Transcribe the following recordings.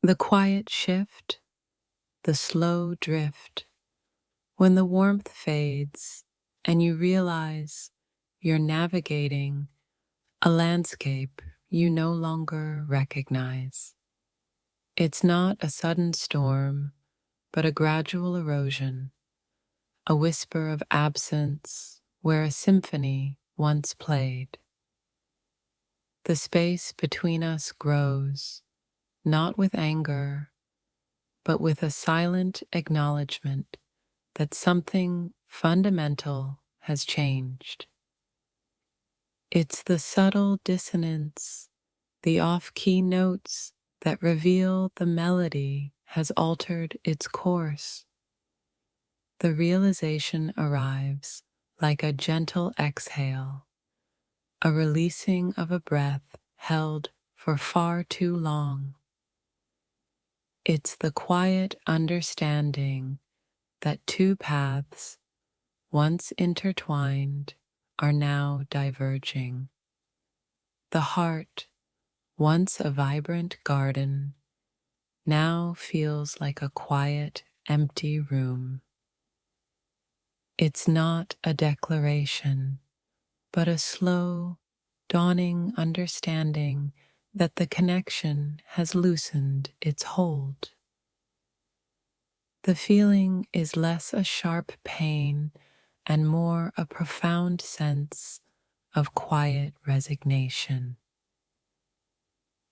The quiet shift, the slow drift, when the warmth fades and you realize you're navigating a landscape you no longer recognize. It's not a sudden storm, but a gradual erosion, a whisper of absence where a symphony once played. The space between us grows, not with anger, but with a silent acknowledgement that something fundamental has changed. It's the subtle dissonance, the off-key notes that reveal the melody has altered its course. The realization arrives like a gentle exhale, a releasing of a breath held for far too long. It's the quiet understanding that two paths, once intertwined, are now diverging. The heart, once a vibrant garden, now feels like a quiet, empty room. It's not a declaration, but a slow, dawning understanding that the connection has loosened its hold. The feeling is less a sharp pain and more a profound sense of quiet resignation.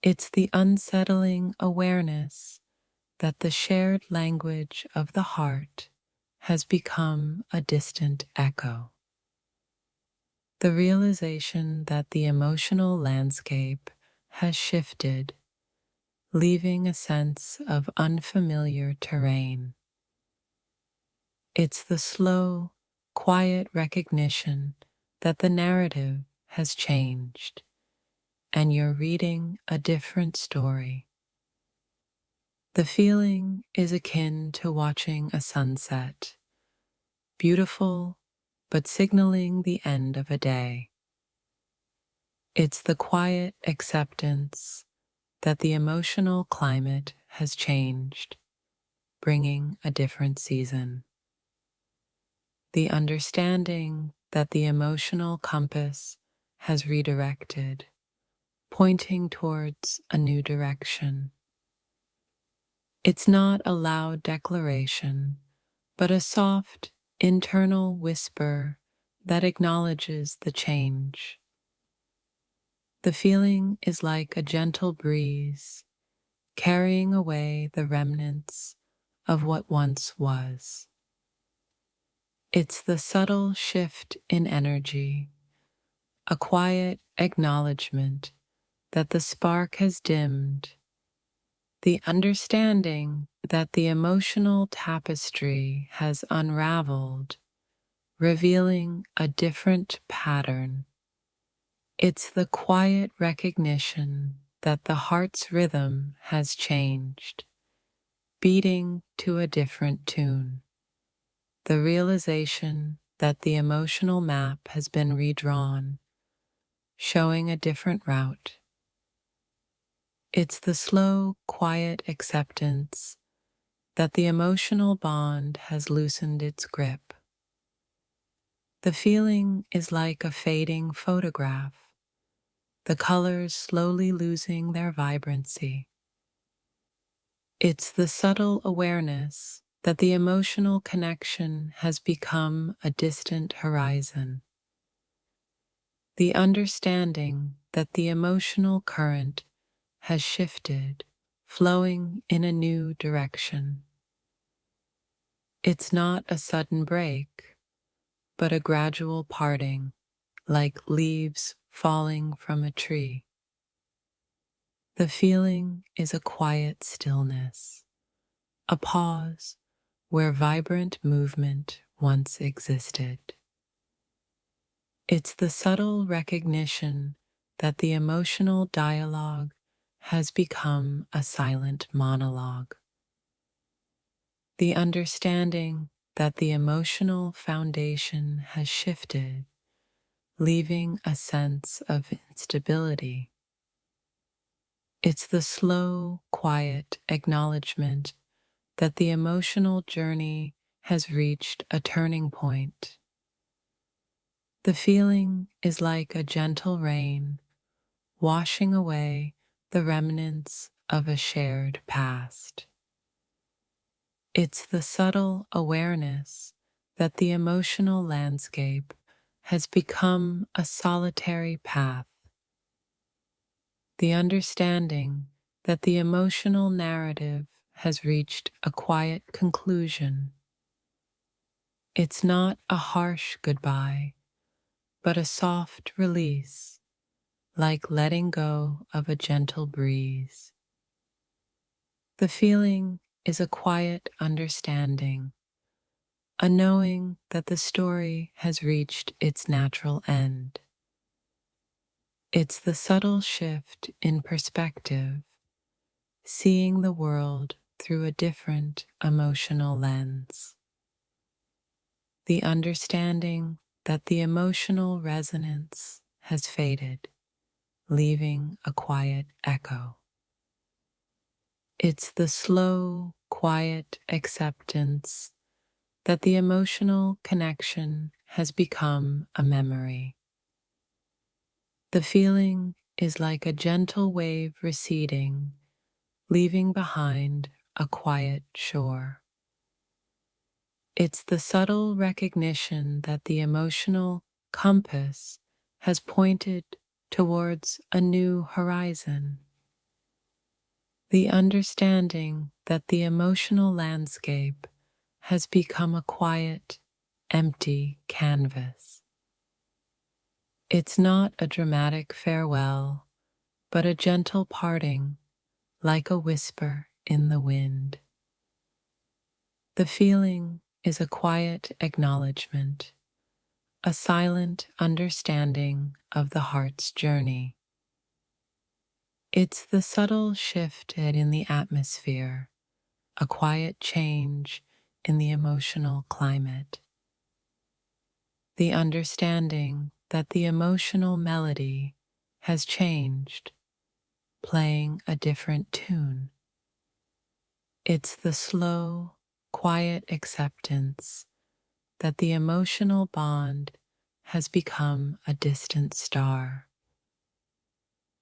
It's the unsettling awareness that the shared language of the heart has become a distant echo. The realization that the emotional landscape has shifted, leaving a sense of unfamiliar terrain. It's the slow, quiet recognition that the narrative has changed and you're reading a different story. The feeling is akin to watching a sunset, beautiful but signaling the end of a day. It's the quiet acceptance that the emotional climate has changed, bringing a different season. The understanding that the emotional compass has redirected, pointing towards a new direction. It's not a loud declaration, but a soft, internal whisper that acknowledges the change. The feeling is like a gentle breeze, carrying away the remnants of what once was. It's the subtle shift in energy, a quiet acknowledgement that the spark has dimmed, the understanding that the emotional tapestry has unraveled, revealing a different pattern. It's the quiet recognition that the heart's rhythm has changed, beating to a different tune. The realization that the emotional map has been redrawn, showing a different route. It's the slow, quiet acceptance that the emotional bond has loosened its grip. The feeling is like a fading photograph, the colors slowly losing their vibrancy. It's the subtle awareness that the emotional connection has become a distant horizon. The understanding that the emotional current has shifted, flowing in a new direction. It's not a sudden break, but a gradual parting, like leaves falling from a tree. The feeling is a quiet stillness, a pause where vibrant movement once existed. It's the subtle recognition that the emotional dialogue has become a silent monologue. The understanding that the emotional foundation has shifted, leaving a sense of instability. It's the slow, quiet acknowledgement that the emotional journey has reached a turning point. The feeling is like a gentle rain washing away the remnants of a shared past. It's the subtle awareness that the emotional landscape has become a solitary path, the understanding that the emotional narrative has reached a quiet conclusion. It's not a harsh goodbye, but a soft release, like letting go of a gentle breeze. The feeling is a quiet understanding, a knowing that the story has reached its natural end. It's the subtle shift in perspective, seeing the world through a different emotional lens. The understanding that the emotional resonance has faded, leaving a quiet echo. It's the slow, quiet acceptance that the emotional connection has become a memory. The feeling is like a gentle wave receding, leaving behind a quiet shore. It's the subtle recognition that the emotional compass has pointed towards a new horizon. The understanding that the emotional landscape has become a quiet, empty canvas. It's not a dramatic farewell, but a gentle parting, like a whisper in the wind. The feeling is a quiet acknowledgement, a silent understanding of the heart's journey. It's the subtle shift in the atmosphere, a quiet change in the emotional climate. The understanding that the emotional melody has changed, playing a different tune. It's the slow, quiet acceptance that the emotional bond has become a distant star.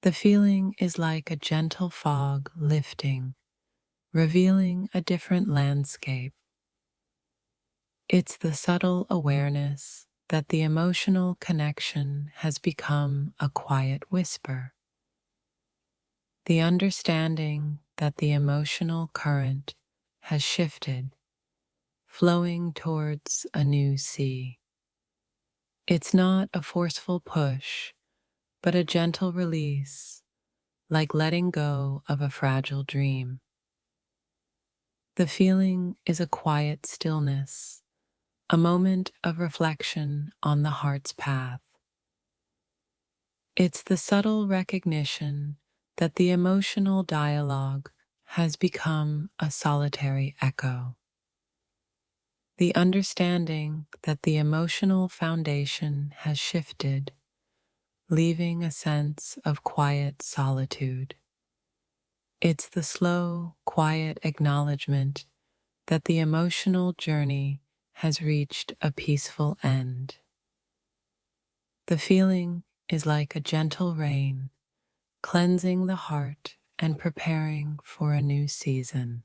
The feeling is like a gentle fog lifting, revealing a different landscape. It's the subtle awareness that the emotional connection has become a quiet whisper. The understanding that the emotional current has shifted, flowing towards a new sea. It's not a forceful push, but a gentle release, like letting go of a fragile dream. The feeling is a quiet stillness, a moment of reflection on the heart's path. It's the subtle recognition that the emotional dialogue has become a solitary echo. The understanding that the emotional foundation has shifted, leaving a sense of quiet solitude. It's the slow, quiet acknowledgement that the emotional journey has reached a peaceful end. The feeling is like a gentle rain, cleansing the heart and preparing for a new season.